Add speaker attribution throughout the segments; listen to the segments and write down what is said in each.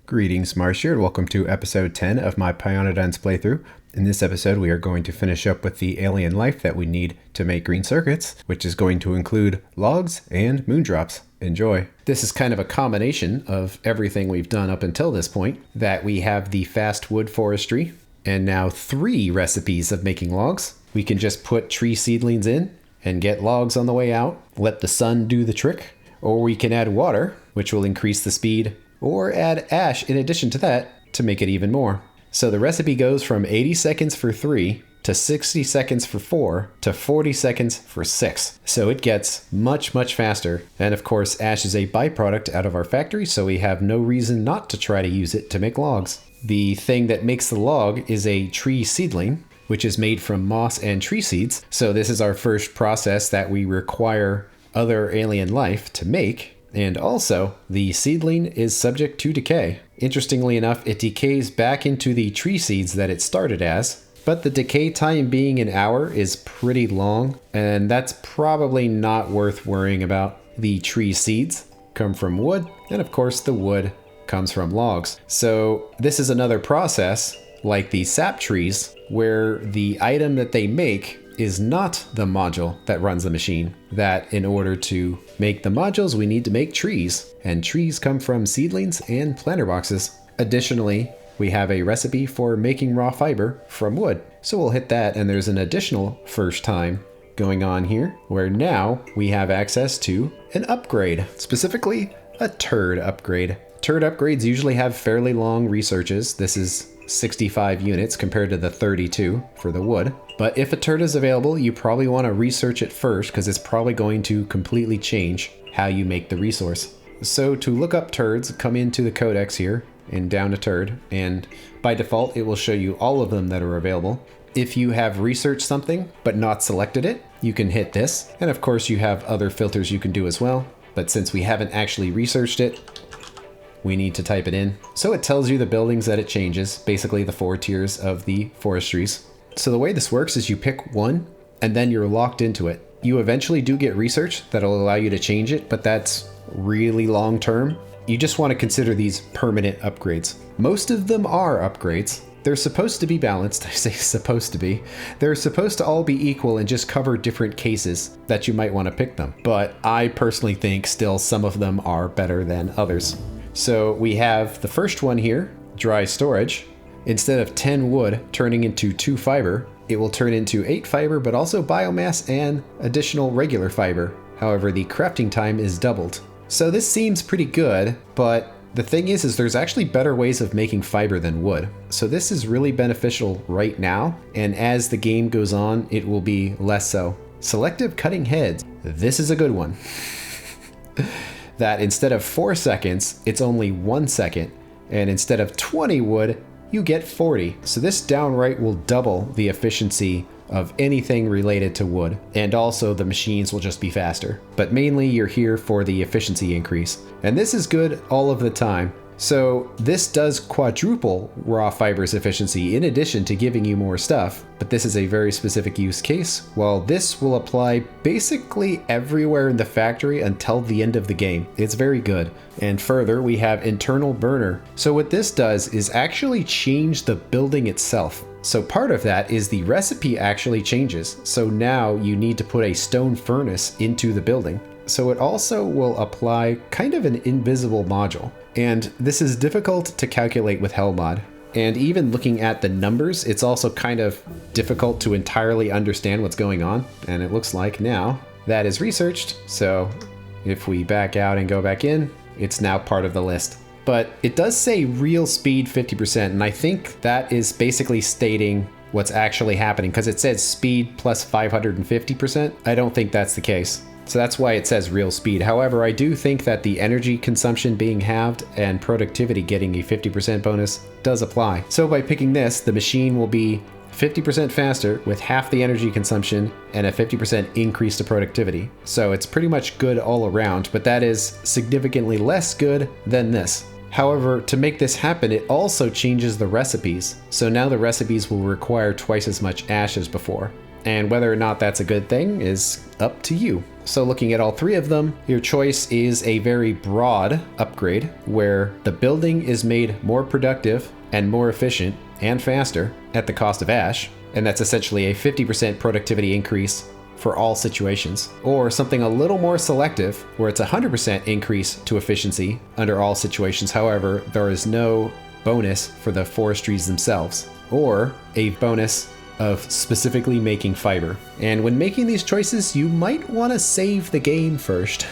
Speaker 1: Greetings, Marsh here, and welcome to episode 10 of my Pyanodon's playthrough. In this episode, we are going to finish up with the alien life that we need to make green circuits, which is going to include logs and moondrops. Enjoy. This is kind of a combination of everything we've done up until this point, that we have the fast wood forestry, and now 3 recipes of making logs. We can just put tree seedlings in and get logs on the way out, let the sun do the trick, or we can add water, which will increase the speed, or add ash in addition to that to make it even more. So the recipe goes from 80 seconds for 3 to 60 seconds for 4 to 40 seconds for 6. So it gets much faster. And of course, ash is a byproduct out of our factory, so we have no reason not to try to use it to make logs. The thing that makes the log is a tree seedling, which is made from moss and tree seeds. So this is our first process that we require other alien life to make. And also, the seedling is subject to decay. Interestingly enough, it decays back into the tree seeds that it started as, but the decay time being an hour is pretty long, and that's probably not worth worrying about. The tree seeds come from wood, and of course the wood comes from logs. So this is another process, like the sap trees, where the item that they make is not the module that runs the machine. That in order to make the modules, we need to make trees, and trees come from seedlings and planter boxes. Additionally, we have a recipe for making raw fiber from wood. So we'll hit that, and there's an additional first time going on here, where now we have access to an upgrade, specifically a turd upgrade. Turd upgrades usually have fairly long researches. This is 65 units compared to the 32 for the wood. But if a turd is available, you probably want to research it first, because it's probably going to completely change how you make the resource. So to look up turds, come into the codex here and down to turd, and by default it will show you all of them that are available. If you have researched something but not selected it, you can hit this, and of course you have other filters you can do as well, but since we haven't actually researched it, we need to type it in. So it tells you the buildings that it changes, basically the 4 tiers of the forestries. So the way this works is you pick one and then you're locked into it. You eventually do get research that'll allow you to change it, but that's really long term. You just want to consider these permanent upgrades. Most of them are upgrades. They're supposed to be balanced. I say supposed to be. They're supposed to all be equal and just cover different cases that you might want to pick them. But I personally think still some of them are better than others. So we have the first one here, dry storage. Instead of 10 wood turning into 2 fiber, it will turn into 8 fiber, but also biomass and additional regular fiber. However, the crafting time is doubled. So this seems pretty good, but the thing is there's actually better ways of making fiber than wood. So this is really beneficial right now, and as the game goes on, it will be less so. Selective cutting heads. This is a good one. That instead of 4 seconds, it's only 1 second, and instead of 20 wood, you get 40. So this downright will double the efficiency of anything related to wood, and also the machines will just be faster. But mainly you're here for the efficiency increase, and this is good all of the time. So this does quadruple raw fibers efficiency in addition to giving you more stuff, but this is a very specific use case, while this will apply basically everywhere in the factory until the end of the game. It's very good. And further, we have internal burner. So what this does is actually change the building itself. So part of that is the recipe actually changes. So now you need to put a stone furnace into the building. So it also will apply kind of an invisible module. And this is difficult to calculate with Hellmod. And even looking at the numbers, it's also kind of difficult to entirely understand what's going on. And it looks like now that is researched. So if we back out and go back in, it's now part of the list. But it does say real speed 50%. And I think that is basically stating what's actually happening, because it says speed plus 550%. I don't think that's the case. So that's why it says real speed. However, I do think that the energy consumption being halved and productivity getting a 50% bonus does apply. So by picking this, the machine will be 50% faster with half the energy consumption and a 50% increase to productivity. So it's pretty much good all around, but that is significantly less good than this. However, to make this happen, it also changes the recipes. So now the recipes will require twice as much ash as before. And whether or not that's a good thing is up to you. So looking at all three of them, your choice is a very broad upgrade where the building is made more productive and more efficient and faster at the cost of ash, and that's essentially a 50% productivity increase for all situations. Or something a little more selective where it's a 100% increase to efficiency under all situations, however, there is no bonus for the forestries themselves. Or a bonus of specifically making fiber. And when making these choices, you might want to save the game first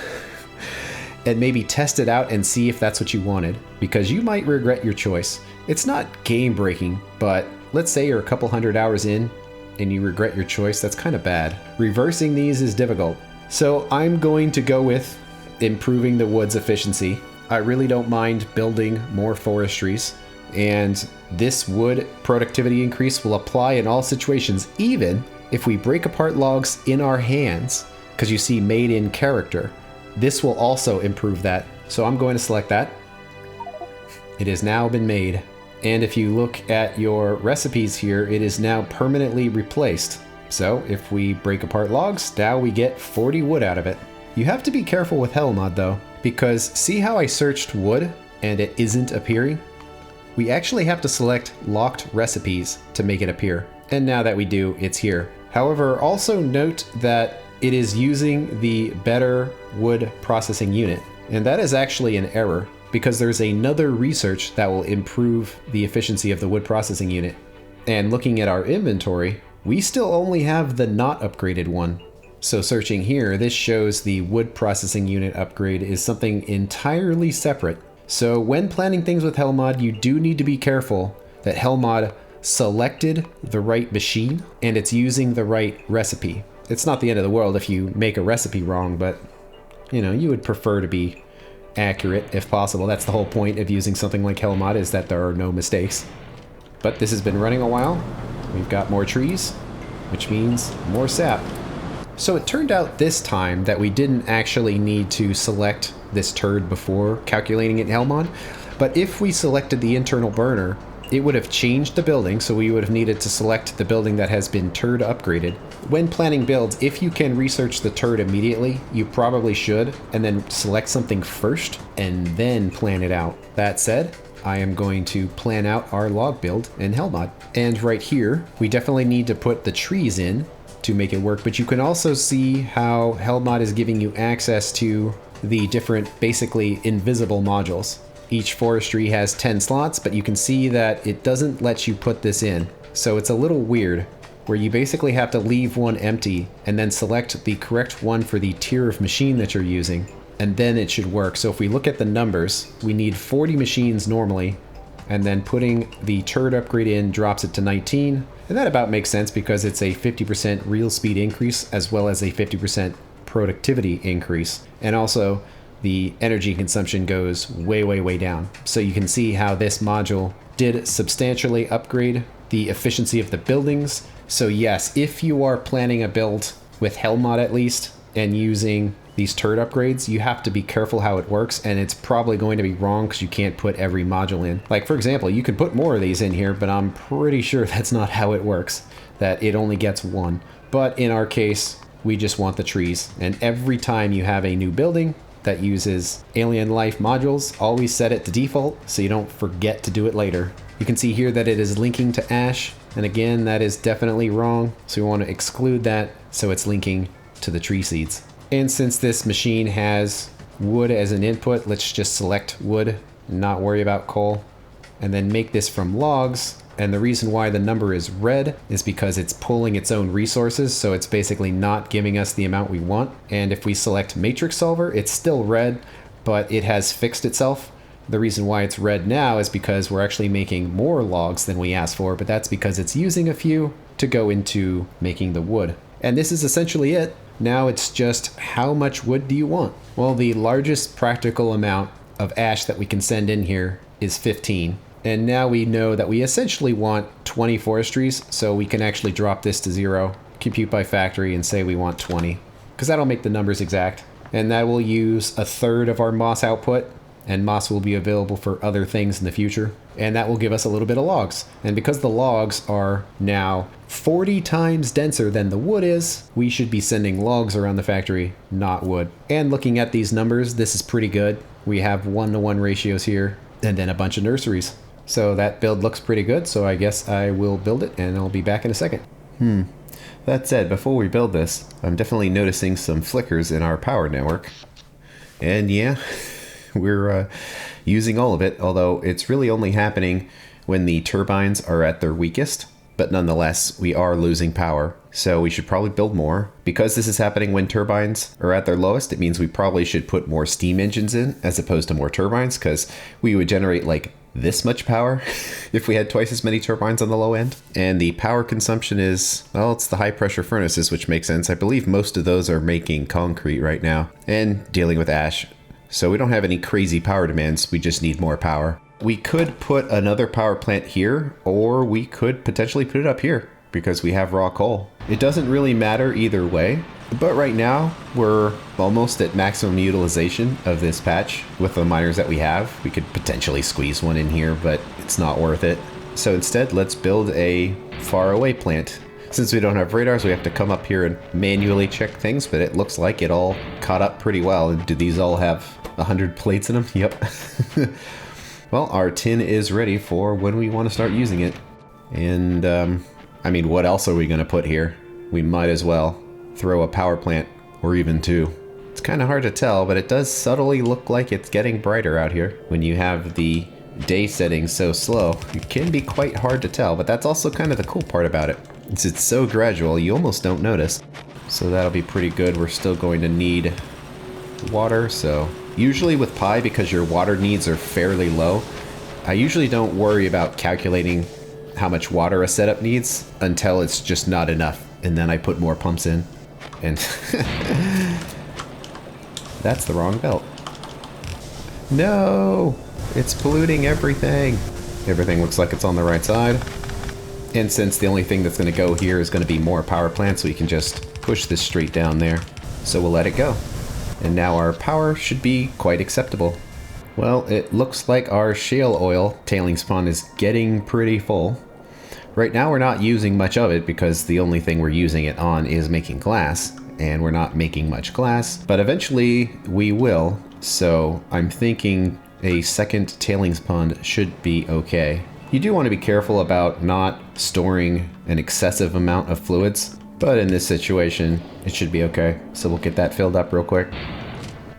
Speaker 1: and maybe test it out and see if that's what you wanted, because you might regret your choice. It's not game breaking, but let's say you're a couple hundred hours in and you regret your choice. That's kind of bad. Reversing these is difficult. So I'm going to go with improving the wood's efficiency. I really don't mind building more forestries, and this wood productivity increase will apply in all situations, even if we break apart logs in our hands, because you see made in character. This will also improve that. So I'm going to select that. It has now been made. And if you look at your recipes here, it is now permanently replaced. So if we break apart logs, now we get 40 wood out of it. You have to be careful with Hellmod though, because see how I searched wood and it isn't appearing? We actually have to select locked recipes to make it appear. And now that we do, it's here. However, also note that it is using the better wood processing unit. And that is actually an error, because there's another research that will improve the efficiency of the wood processing unit. And looking at our inventory, we still only have the not upgraded one. So searching here, this shows the wood processing unit upgrade is something entirely separate. So when planning things with Hellmod, you do need to be careful that Hellmod selected the right machine and it's using the right recipe. It's not the end of the world if you make a recipe wrong, but you know, you would prefer to be accurate if possible. That's the whole point of using something like Hellmod, is that there are no mistakes. But this has been running a while. We've got more trees, which means more sap. So it turned out this time that we didn't actually need to select this turd before calculating it in Hellmod, but if we selected the internal burner, it would have changed the building, so we would have needed to select the building that has been turd upgraded. When planning builds, if you can research the turd immediately, you probably should, and then select something first and then plan it out. That said, I am going to plan out our log build in Hellmod. And right here, we definitely need to put the trees in to make it work, but you can also see how Hellmod is giving you access to the different basically invisible modules. Each forestry has 10 slots, but you can see that it doesn't let you put this in. So it's a little weird, where you basically have to leave one empty and then select the correct one for the tier of machine that you're using, and then it should work. So if we look at the numbers, we need 40 machines normally, and then putting the turd upgrade in drops it to 19. And that about makes sense because it's a 50% real speed increase as well as a 50% productivity increase. And also the energy consumption goes way, way, way down. So you can see how this module did substantially upgrade the efficiency of the buildings. So yes, if you are planning a build with Hellmod at least and using these turd upgrades, you have to be careful how it works, and it's probably going to be wrong because you can't put every module in. Like for example, you could put more of these in here, but I'm pretty sure that's not how it works, that it only gets one. But in our case, we just want the trees. And every time you have a new building that uses alien life modules, always set it to default so you don't forget to do it later. You can see here that it is linking to ash, and again, that is definitely wrong. So we want to exclude that so it's linking to the tree seeds. And since this machine has wood as an input, let's just select wood and not worry about coal. And then make this from logs. And the reason why the number is red is because it's pulling its own resources, so it's basically not giving us the amount we want. And if we select matrix solver, it's still red, but it has fixed itself. The reason why it's red now is because we're actually making more logs than we asked for, but that's because it's using a few to go into making the wood. And this is essentially it. Now it's just how much wood do you want? Well, the largest practical amount of ash that we can send in here is 15. And now we know that we essentially want 20 forestries, so we can actually drop this to 0, compute by factory, and say we want 20, because that'll make the numbers exact. And that will use a third of our moss output, and moss will be available for other things in the future. And that will give us a little bit of logs. And because the logs are now 40 times denser than the wood is, we should be sending logs around the factory, not wood. And looking at these numbers, this is pretty good. We have 1-to-1 ratios here, and then a bunch of nurseries. So that build looks pretty good, so I guess I will build it, and I'll be back in a second. That said, before we build this, I'm definitely noticing some flickers in our power network. And yeah, we're using all of it, although it's really only happening when the turbines are at their weakest. But nonetheless, we are losing power, so we should probably build more. Because this is happening when turbines are at their lowest, it means we probably should put more steam engines in as opposed to more turbines, because we would generate like this much power if we had twice as many turbines on the low end. And the power consumption is, well, it's the high pressure furnaces, which makes sense. I believe most of those are making concrete right now and dealing with ash. So we don't have any crazy power demands, we just need more power. We could put another power plant here, or we could potentially put it up here because we have raw coal. It doesn't really matter either way, but right now we're almost at maximum utilization of this patch with the miners that we have. We could potentially squeeze one in here, but it's not worth it. So instead, let's build a faraway plant. Since we don't have radars, we have to come up here and manually check things, but it looks like it all caught up pretty well. And do these all have 100 plates in them? Yep. Well, our tin is ready for when we want to start using it. And, I mean, what else are we going to put here? We might as well throw a power plant, or even two. It's kind of hard to tell, but it does subtly look like it's getting brighter out here. When you have the day setting so slow, it can be quite hard to tell, but that's also kind of the cool part about it. Since it's so gradual, you almost don't notice. So that'll be pretty good. We're still going to need water, so usually with Pi, because your water needs are fairly low, I usually don't worry about calculating how much water a setup needs until it's just not enough, and then I put more pumps in. And that's the wrong belt. No! It's polluting everything. Everything looks like it's on the right side. And since the only thing that's going to go here is going to be more power plants, we can just push this straight down there. So we'll let it go. And now our power should be quite acceptable. Well, it looks like our shale oil tailings pond is getting pretty full. Right now we're not using much of it because the only thing we're using it on is making glass, and we're not making much glass, but eventually we will. So I'm thinking a second tailings pond should be okay. You do want to be careful about not storing an excessive amount of fluids, but in this situation, it should be okay. So we'll get that filled up real quick.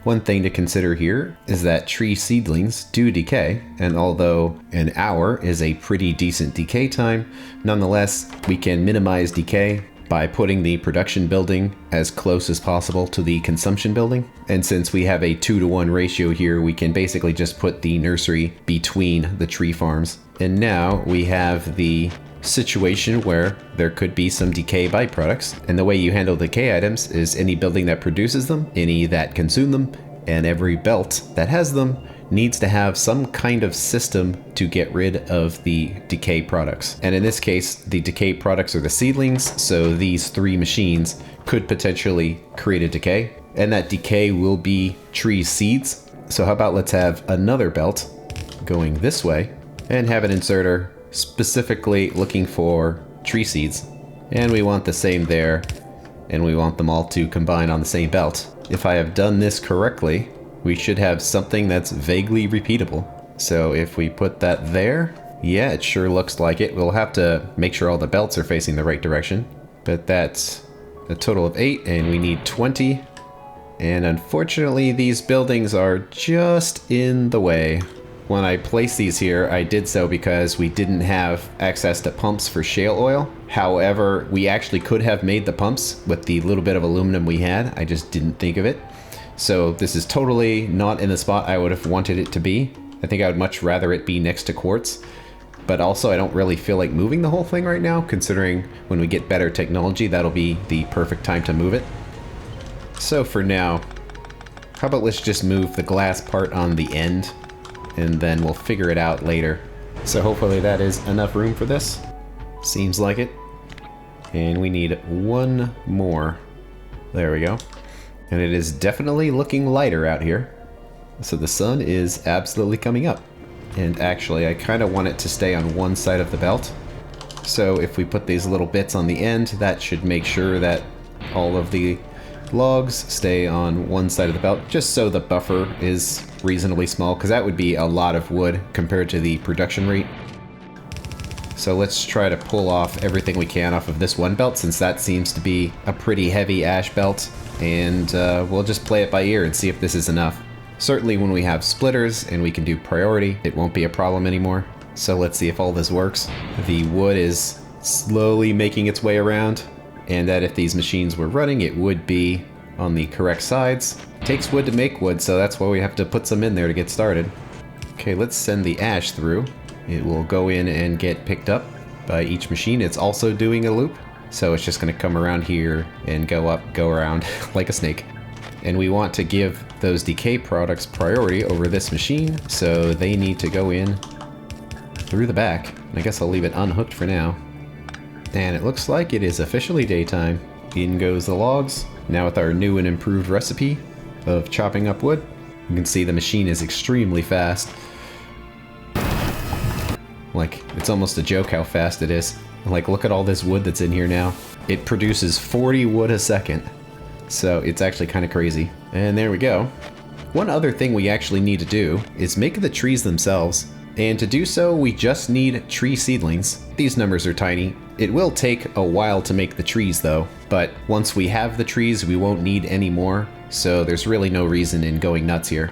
Speaker 1: One thing to consider here is that tree seedlings do decay, and although an hour is a pretty decent decay time, nonetheless, we can minimize decay by putting the production building as close as possible to the consumption building. And since we have a 2-to-1 ratio here, we can basically just put the nursery between the tree farms. And now we have the situation where there could be some decay byproducts, and the way you handle decay items is any building that produces them, any that consume them, and every belt that has them needs to have some kind of system to get rid of the decay products. And in this case, the decay products are the seedlings, so these 3 machines could potentially create a decay, and that decay will be tree seeds. So how about let's have another belt going this way and have an inserter specifically looking for tree seeds. And we want the same there, and we want them all to combine on the same belt. If I have done this correctly, we should have something that's vaguely repeatable. So if we put that there, yeah, it sure looks like it. We'll have to make sure all the belts are facing the right direction, but that's a total of 8, and we need 20. And unfortunately, these buildings are just in the way. When I placed these here, I did so because we didn't have access to pumps for shale oil. However, we actually could have made the pumps with the little bit of aluminum we had. I just didn't think of it. So this is totally not in the spot I would have wanted it to be. I think I would much rather it be next to quartz. But also, I don't really feel like moving the whole thing right now, considering when we get better technology, that'll be the perfect time to move it. So for now, how about let's just move the glass part on the end, and then we'll figure it out later. So hopefully that is enough room for this. Seems like it. And we need one more. There we go. And it is definitely looking lighter out here. So the sun is absolutely coming up. And actually, I kind of want it to stay on one side of the belt. So if we put these little bits on the end, that should make sure that all of the logs stay on one side of the belt, just so the buffer is reasonably small, because that would be a lot of wood compared to the production rate. So let's try to pull off everything we can off of this one belt, since that seems to be a pretty heavy ash belt, and we'll just play it by ear and see if this is enough. Certainly when we have splitters and we can do priority, it won't be a problem anymore. So let's see if all this works. The wood is slowly making its way around, and that if these machines were running, it would be on the correct sides. It takes wood to make wood, so that's why we have to put some in there to get started. Okay, let's send the ash through. It will go in and get picked up by each machine. It's also doing a loop, so it's just going to come around here and go up, go around like a snake. And we want to give those decay products priority over this machine, so they need to go in through the back. I guess I'll leave it unhooked for now. And it looks like it is officially daytime. In goes the logs. Now with our new and improved recipe of chopping up wood, you can see the machine is extremely fast. Like, it's almost a joke how fast it is. Like, look at all this wood that's in here now. It produces 40 wood a second. So it's actually kind of crazy. And there we go. One other thing we actually need to do is make the trees themselves. And to do so, we just need tree seedlings. These numbers are tiny. It will take a while to make the trees though, but once we have the trees, we won't need any more, so there's really no reason in going nuts here.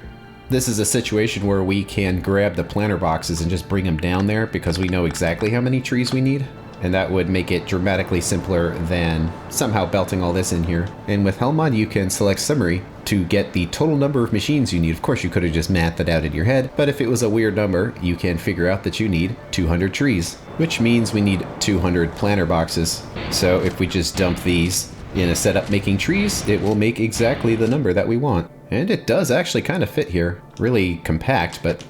Speaker 1: This is a situation where we can grab the planter boxes and just bring them down there because we know exactly how many trees we need, and that would make it dramatically simpler than somehow belting all this in here. And with Helmod, you can select summary to get the total number of machines you need. Of course, you could have just mathed that out in your head, but if it was a weird number, you can figure out that you need 200 trees, which means we need 200 planter boxes. So if we just dump these in a setup making trees, it will make exactly the number that we want. And it does actually kind of fit here. Really compact, but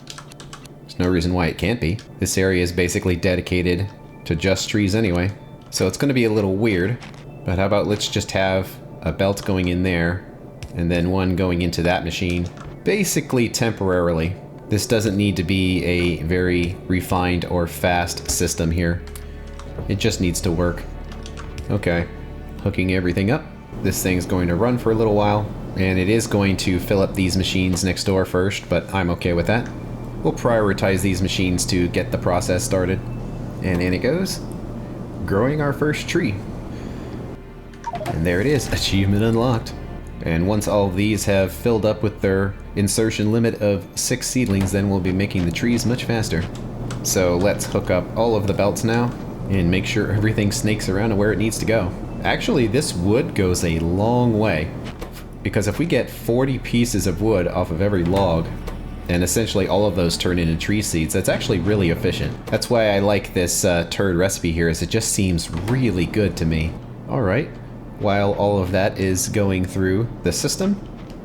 Speaker 1: there's no reason why it can't be. This area is basically dedicated to just trees anyway. So it's going to be a little weird, but how about let's just have a belt going in there and then one going into that machine, basically temporarily. This doesn't need to be a very refined or fast system here. It just needs to work. Okay, hooking everything up. This thing's going to run for a little while, and it is going to fill up these machines next door first, but I'm okay with that. We'll prioritize these machines to get the process started. And in it goes, growing our first tree. And there it is, achievement unlocked. And once all of these have filled up with their insertion limit of 6 seedlings, then we'll be making the trees much faster. So let's hook up all of the belts now and make sure everything snakes around to where it needs to go. Actually, this wood goes a long way, because if we get 40 pieces of wood off of every log, and essentially all of those turn into tree seeds, that's actually really efficient. That's why I like this turd recipe here, is it just seems really good to me. Alright, while all of that is going through the system,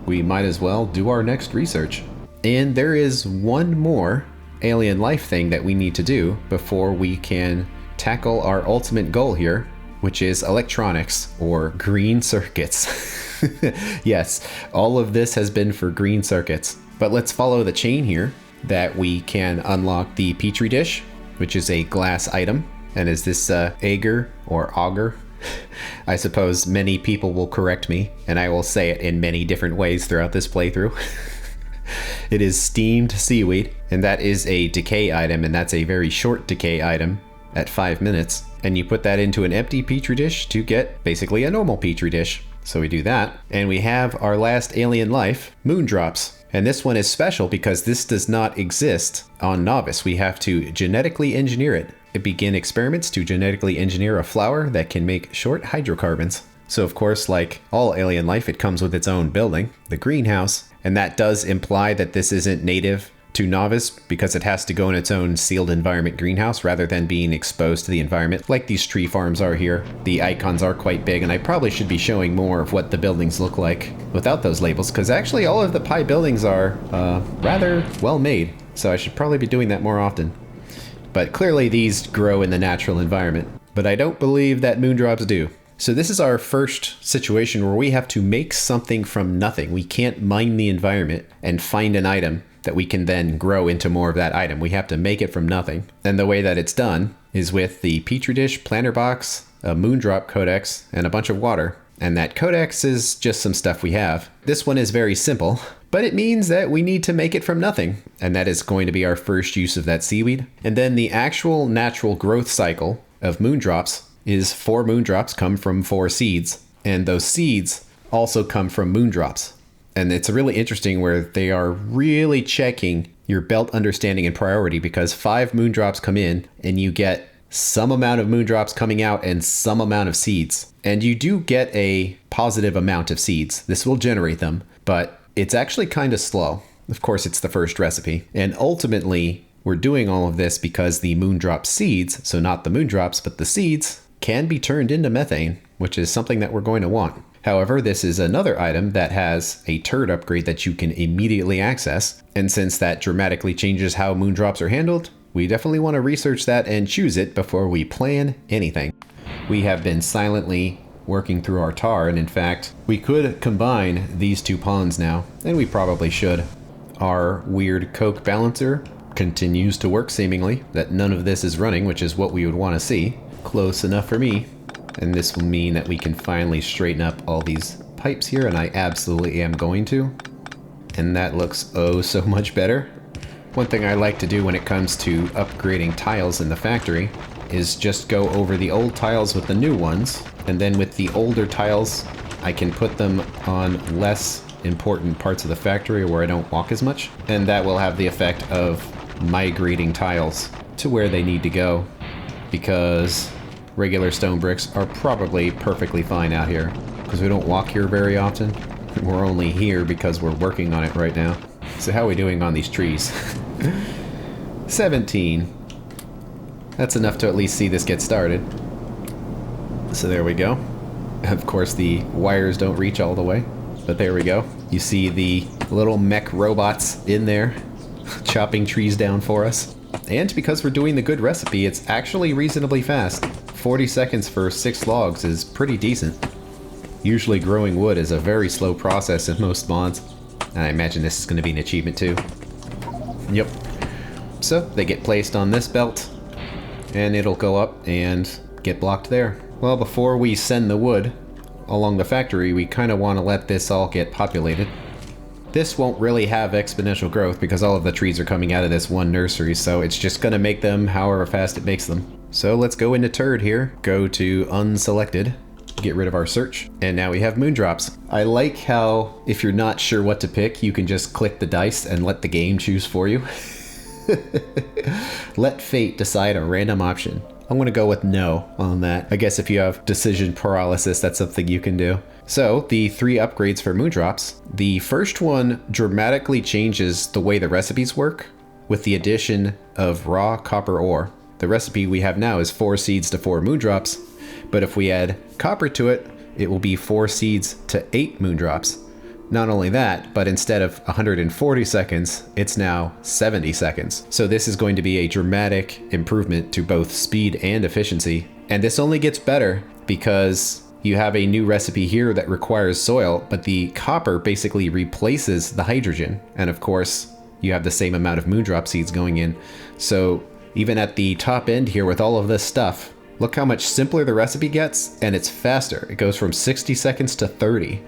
Speaker 1: we might as well do our next research. And there is one more alien life thing that we need to do before we can tackle our ultimate goal here, which is electronics, or green circuits. Yes, all of this has been for green circuits. But let's follow the chain here that we can unlock the Petri dish, which is a glass item. And is this agar or auger? I suppose many people will correct me, and I will say it in many different ways throughout this playthrough. It is steamed seaweed, and that is a decay item, and that's a very short decay item at 5 minutes. And you put that into an empty Petri dish to get basically a normal Petri dish. So we do that, and we have our last alien life, Moondrops. And this one is special because this does not exist on Nauvis. We have to genetically engineer it. Begin experiments to genetically engineer a flower that can make short hydrocarbons. So of course, like all alien life, it comes with its own building, the greenhouse. And that does imply that this isn't native to Nauvis, because it has to go in its own sealed environment greenhouse rather than being exposed to the environment like these tree farms are here. The icons are quite big, and I probably should be showing more of what the buildings look like without those labels, because actually all of the Pi buildings are rather well made, so I should probably be doing that more often. But clearly these grow in the natural environment, but I don't believe that Moondrops do. So this is our first situation where we have to make something from nothing. We can't mine the environment and find an item that we can then grow into more of that item. We have to make it from nothing. And the way that it's done is with the Petri dish, planter box, a Moondrop codex, and a bunch of water. And that codex is just some stuff we have. This one is very simple, but it means that we need to make it from nothing. And that is going to be our first use of that seaweed. And then the actual natural growth cycle of Moondrops is 4 Moondrops come from 4 seeds. And those seeds also come from Moondrops. And it's really interesting where they are really checking your belt understanding and priority, because 5 Moondrops come in and you get some amount of Moondrops coming out and some amount of seeds. And you do get a positive amount of seeds. This will generate them, but it's actually kind of slow. Of course, it's the first recipe. And ultimately, we're doing all of this because the Moondrop seeds, so not the Moondrops, but the seeds, can be turned into methane, which is something that we're going to want. However, this is another item that has a turd upgrade that you can immediately access. And since that dramatically changes how Moondrops are handled, we definitely want to research that and choose it before we plan anything. We have been silently working through our tar, and in fact, we could combine these 2 ponds now, and we probably should. Our weird Coke balancer continues to work seemingly, that none of this is running, which is what we would want to see. Close enough for me. And this will mean that we can finally straighten up all these pipes here, and I absolutely am going to. And that looks oh so much better. One thing I like to do when it comes to upgrading tiles in the factory is just go over the old tiles with the new ones, and then with the older tiles, I can put them on less important parts of the factory where I don't walk as much, and that will have the effect of migrating tiles to where they need to go, because regular stone bricks are probably perfectly fine out here, because we don't walk here very often. We're only here because we're working on it right now. So how are we doing on these trees? 17. That's enough to at least see this get started. So there we go. Of course the wires don't reach all the way, but there we go. You see the little mech robots in there chopping trees down for us. And because we're doing the good recipe, it's actually reasonably fast. 40 seconds for 6 logs is pretty decent. Usually growing wood is a very slow process in most mods. I imagine this is going to be an achievement too. Yep. So they get placed on this belt, and it'll go up and get blocked there. Well, before we send the wood along the factory, we kind of want to let this all get populated. This won't really have exponential growth because all of the trees are coming out of this one nursery, so it's just going to make them however fast it makes them. So let's go into turd here, go to unselected, get rid of our search, and now we have Moondrops. I like how if you're not sure what to pick, you can just click the dice and let the game choose for you. Let fate decide a random option. I'm going to go with no on that. I guess if you have decision paralysis, that's something you can do. So the 3 upgrades for Moondrops. The first one dramatically changes the way the recipes work with the addition of raw copper ore. The recipe we have now is 4 seeds to 4 Moondrops, but if we add copper to it, it will be 4 seeds to 8 Moondrops. Not only that, but instead of 140 seconds, it's now 70 seconds. So this is going to be a dramatic improvement to both speed and efficiency. And this only gets better because you have a new recipe here that requires soil, but the copper basically replaces the hydrogen. And of course, you have the same amount of Moondrop seeds going in. So even at the top end here with all of this stuff, look how much simpler the recipe gets, and it's faster. It goes from 60 seconds to 30.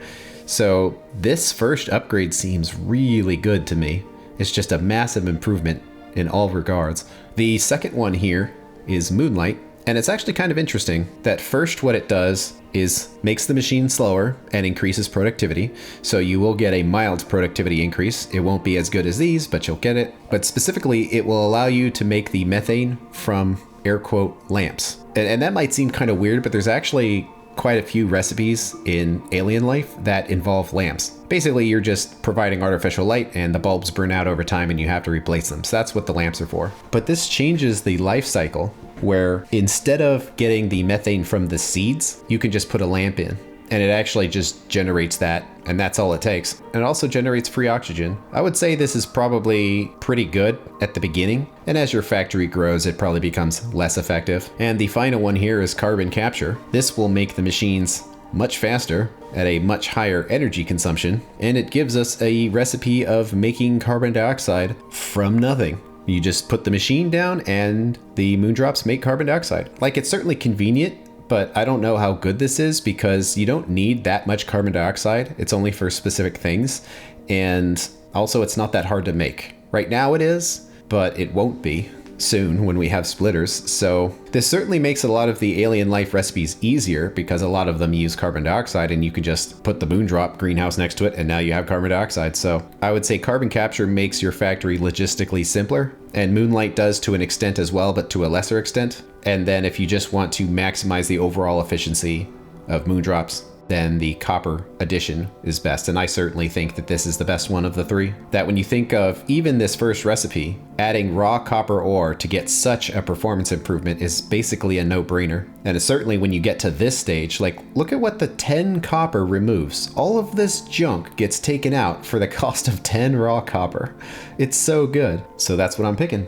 Speaker 1: So this first upgrade seems really good to me. It's just a massive improvement in all regards. The second one here is Moonlight, and it's actually kind of interesting that first what it does is makes the machine slower and increases productivity. So you will get a mild productivity increase. It won't be as good as these, but you'll get it. But specifically, it will allow you to make the methane from air quote lamps. And that might seem kind of weird, but there's actually quite a few recipes in alien life that involve lamps. Basically, you're just providing artificial light and the bulbs burn out over time and you have to replace them. So that's what the lamps are for. But this changes the life cycle where instead of getting the methane from the seeds, you can just put a lamp in and it actually just generates that, and that's all it takes. And it also generates free oxygen. I would say this is probably pretty good at the beginning, and as your factory grows, it probably becomes less effective. And the final one here is carbon capture. This will make the machines much faster at a much higher energy consumption, and it gives us a recipe of making carbon dioxide from nothing. You just put the machine down and the Moondrops make carbon dioxide. Like, it's certainly convenient, but I don't know how good this is because you don't need that much carbon dioxide. It's only for specific things. And also it's not that hard to make. Right now it is, but it won't be soon when we have splitters. So this certainly makes a lot of the alien life recipes easier because a lot of them use carbon dioxide, and you can just put the Moondrop greenhouse next to it and now you have carbon dioxide. So I would say carbon capture makes your factory logistically simpler, and Moonlight does to an extent as well, but to a lesser extent. And then if you just want to maximize the overall efficiency of Moondrops, then the copper addition is best. And I certainly think that this is the best one of the three. That when you think of even this first recipe, adding raw copper ore to get such a performance improvement is basically a no-brainer. And it's certainly when you get to this stage, like, look at what the 10 copper removes. All of this junk gets taken out for the cost of 10 raw copper. It's so good. So that's what I'm picking.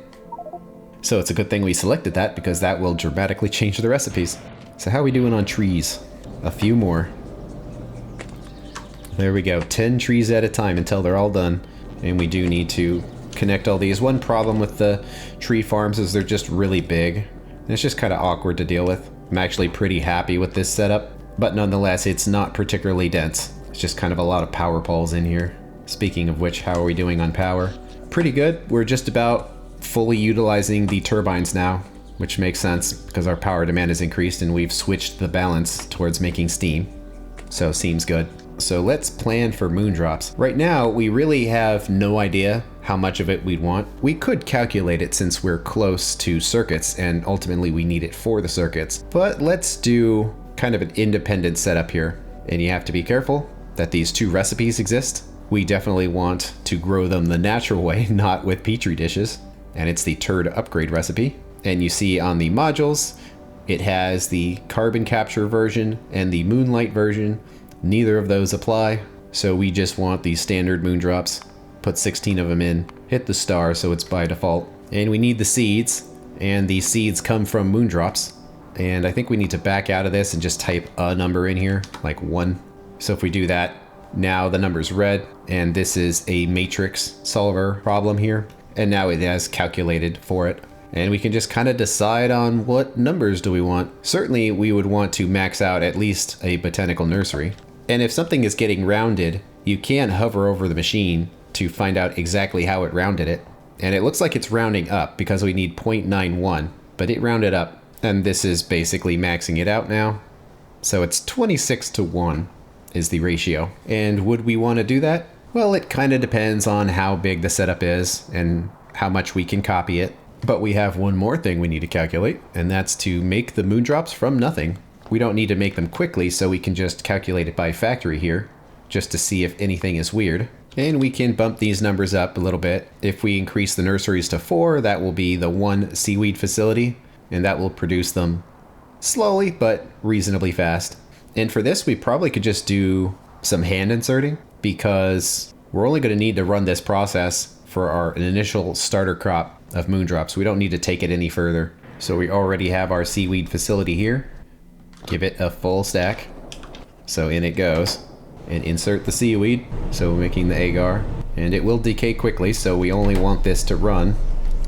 Speaker 1: So it's a good thing we selected that because that will dramatically change the recipes. So how are we doing on trees? A few more. There we go, 10 trees at a time until they're all done. And we do need to connect all these. One problem with the tree farms is they're just really big. And it's just kind of awkward to deal with. I'm actually pretty happy with this setup, but nonetheless, it's not particularly dense. It's just kind of a lot of power poles in here. Speaking of which, how are we doing on power? Pretty good. We're just about fully utilizing the turbines now, which makes sense because our power demand has increased and we've switched the balance towards making steam. So seems good. So let's plan for Moondrops. Right now, we really have no idea how much of it we'd want. We could calculate it since we're close to circuits and ultimately we need it for the circuits. But let's do kind of an independent setup here. And you have to be careful that these two recipes exist. We definitely want to grow them the natural way, not with petri dishes. And it's the TURD upgrade recipe. And you see on the modules, it has the carbon capture version and the Moonlight version. Neither of those apply, so we just want the standard Moondrops. Put 16 of them in, hit the star so it's by default. And we need the seeds, and the seeds come from Moondrops. And I think we need to back out of this and just type a number in here, like 1. So if we do that, now the number's red, and this is a matrix solver problem here. And now it has calculated for it. And we can just kind of decide on what numbers do we want. Certainly we would want to max out at least a botanical nursery. And if something is getting rounded, you can hover over the machine to find out exactly how it rounded it. And it looks like it's rounding up because we need 0.91, but it rounded up. And this is basically maxing it out now. So it's 26:1 is the ratio. And would we want to do that? Well, it kind of depends on how big the setup is and how much we can copy it. But we have one more thing we need to calculate, and that's to make the Moondrops from nothing. We don't need to make them quickly, so we can just calculate it by factory here, just to see if anything is weird. And we can bump these numbers up a little bit. If we increase the nurseries to 4, that will be the 1 seaweed facility, and that will produce them slowly, but reasonably fast. And for this, we probably could just do some hand inserting, because we're only going to need to run this process for our initial starter crop of Moondrops. We don't need to take it any further. So we already have our seaweed facility here. Give it a full stack. So in it goes. And insert the seaweed. So we're making the agar. And it will decay quickly, so we only want this to run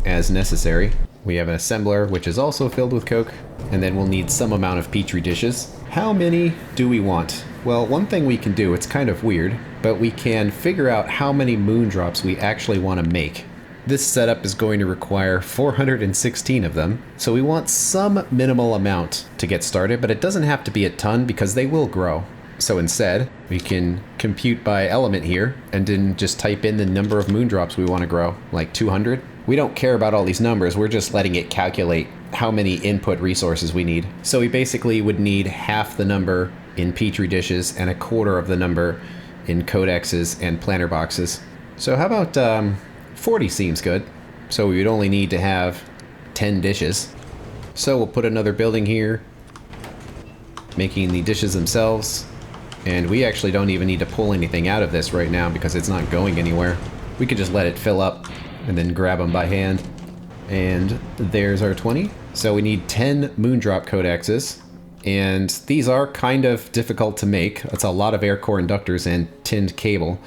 Speaker 1: as necessary. We have an assembler, which is also filled with coke. And then we'll need some amount of petri dishes. How many do we want? Well, one thing we can do, it's kind of weird, but we can figure out how many Moondrops we actually want to make. This setup is going to require 416 of them, so we want some minimal amount to get started, but it doesn't have to be a ton because they will grow. So instead, we can compute by element here and then just type in the number of Moondrops we want to grow, like 200. We don't care about all these numbers, we're just letting it calculate how many input resources we need. So we basically would need half the number in petri dishes and a quarter of the number in codexes and planter boxes. So how about 40 seems good. So we would only need to have 10 dishes. So we'll put another building here, making the dishes themselves. And we actually don't even need to pull anything out of this right now because it's not going anywhere. We could just let it fill up and then grab them by hand. And there's our 20. So we need 10 Moondrop codexes. And these are kind of difficult to make. That's a lot of air core inductors and tinned cable.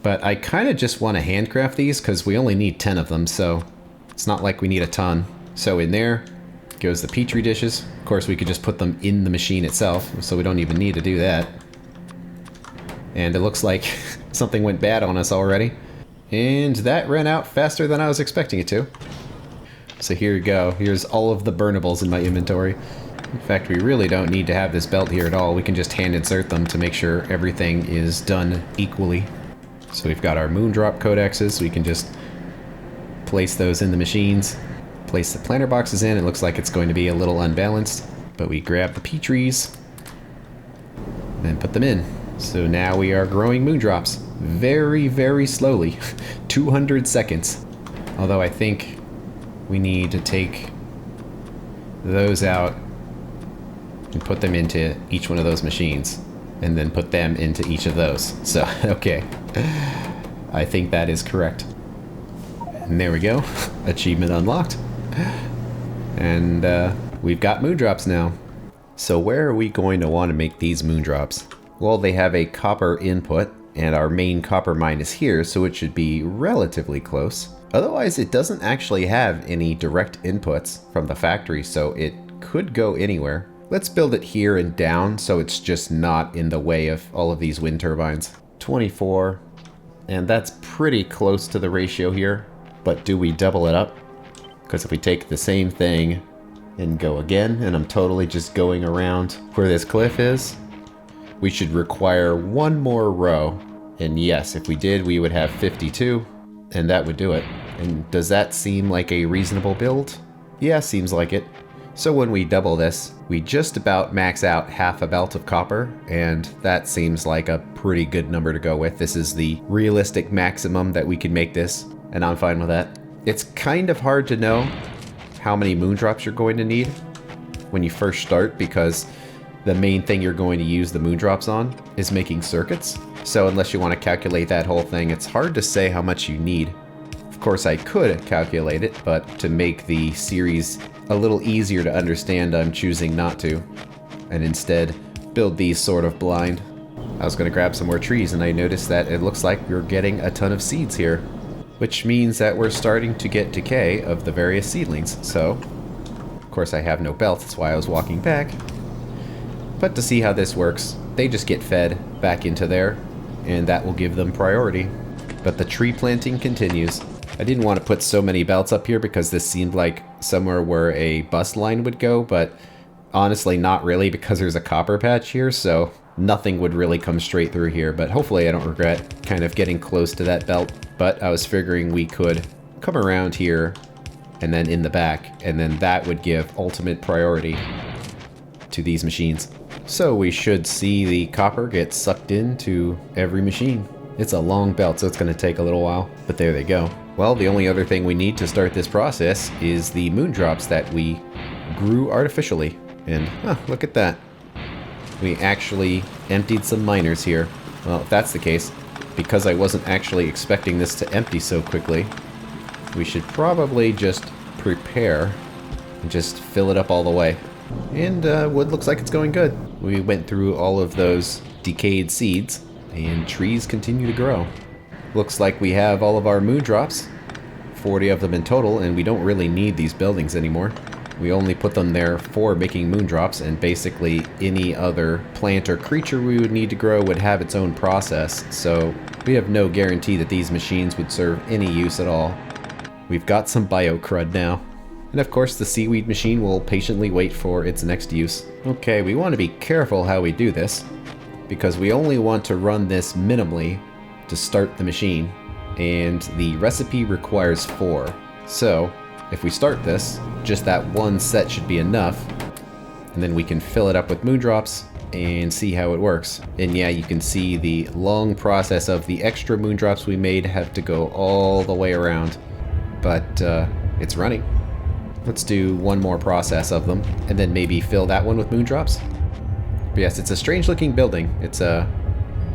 Speaker 1: But I kind of just want to handcraft these because we only need 10 of them, so it's not like we need a ton. So in there goes the Petri dishes. Of course, we could just put them in the machine itself, so we don't even need to do that. And it looks like something went bad on us already. And that ran out faster than I was expecting it to. So here you go. Here's all of the burnables in my inventory. In fact, we really don't need to have this belt here at all. We can just hand insert them to make sure everything is done equally. So we've got our Moondrop codexes. We can just place those in the machines. Place the planter boxes in. It looks like it's going to be a little unbalanced, but we grab the Petries and put them in. So now we are growing Moondrops very, very slowly. 200 seconds. Although I think we need to take those out and put them into each one of those machines, and then put them into each of those. So, okay. I think that is correct. And there we go. Achievement unlocked. And we've got Moondrops now. So where are we going to want to make these Moondrops? Well, they have a copper input, and our main copper mine is here, so it should be relatively close. Otherwise, it doesn't actually have any direct inputs from the factory, so it could go anywhere. Let's build it here and down so it's just not in the way of all of these wind turbines. 24, and that's pretty close to the ratio here, but do we double it up? Because if we take the same thing and go again, and I'm totally just going around where this cliff is, we should require one more row. And yes, if we did, we would have 52, and that would do it. And does that seem like a reasonable build? Yeah, seems like it. So when we double this, we just about max out half a belt of copper, and that seems like a pretty good number to go with. This is the realistic maximum that we can make this, and I'm fine with that. It's kind of hard to know how many Moondrops you're going to need when you first start, because the main thing you're going to use the Moondrops on is making circuits. So unless you want to calculate that whole thing, it's hard to say how much you need. Of course, I could calculate it, but to make the series a little easier to understand, I'm choosing not to, and instead build these sort of blind. I was going to grab some more trees, and I noticed that it looks like we're getting a ton of seeds here, which means that we're starting to get decay of the various seedlings. So, of course, I have no belt, that's why I was walking back. But to see how this works, they just get fed back into there, and that will give them priority. But the tree planting continues. I didn't want to put so many belts up here because this seemed like somewhere where a bus line would go, but honestly not really, because there's a copper patch here, so nothing would really come straight through here. But hopefully I don't regret kind of getting close to that belt. But I was figuring we could come around here and then in the back, and then that would give ultimate priority to these machines. So we should see the copper get sucked into every machine. It's a long belt, so it's going to take a little while, but there they go. Well, the only other thing we need to start this process is the Moondrops that we grew artificially. And, look at that. We actually emptied some miners here. Well, if that's the case, because I wasn't actually expecting this to empty so quickly, we should probably just prepare and just fill it up all the way. And wood looks like it's going good. We went through all of those decayed seeds, and trees continue to grow. Looks like we have all of our Moondrops, 40 of them in total, and we don't really need these buildings anymore. We only put them there for making Moondrops, and basically any other plant or creature we would need to grow would have its own process, so we have no guarantee that these machines would serve any use at all. We've got some bio crud now. And of course the seaweed machine will patiently wait for its next use. Okay, we want to be careful how we do this, because we only want to run this minimally to start the machine, and the recipe requires 4. So if we start this, just that one set should be enough, and then we can fill it up with Moondrops and see how it works. And yeah, you can see the long process of the extra Moondrops we made have to go all the way around, but it's running. Let's do one more process of them, and then maybe fill that one with Moondrops. But yes, it's a strange looking building. It's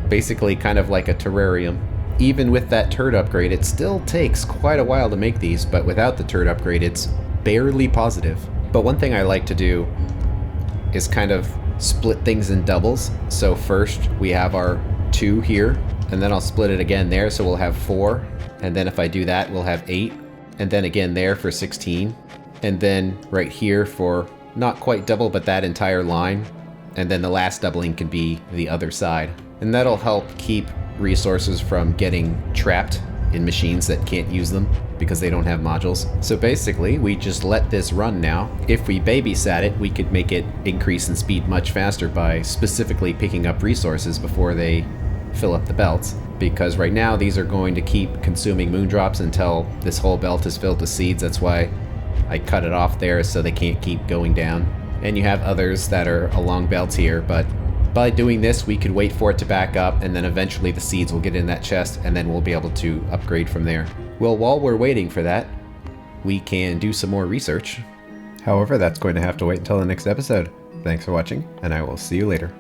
Speaker 1: basically kind of like a terrarium. Even with that turd upgrade, it still takes quite a while to make these, but without the turd upgrade, it's barely positive. But one thing I like to do is kind of split things in doubles. So first we have our 2 here, and then I'll split it again there, so we'll have 4. And then if I do that, we'll have 8. And then again there for 16. And then right here for not quite double, but that entire line. And then the last doubling can be the other side. And that'll help keep resources from getting trapped in machines that can't use them because they don't have modules. So basically, we just let this run now. If we babysat it, we could make it increase in speed much faster by specifically picking up resources before they fill up the belts. Because right now, these are going to keep consuming Moondrops until this whole belt is filled with seeds. That's why I cut it off there so they can't keep going down. And you have others that are along belts here, but by doing this, we could wait for it to back up, and then eventually the seeds will get in that chest, and then we'll be able to upgrade from there. Well, while we're waiting for that, we can do some more research. However, that's going to have to wait until the next episode. Thanks for watching, and I will see you later.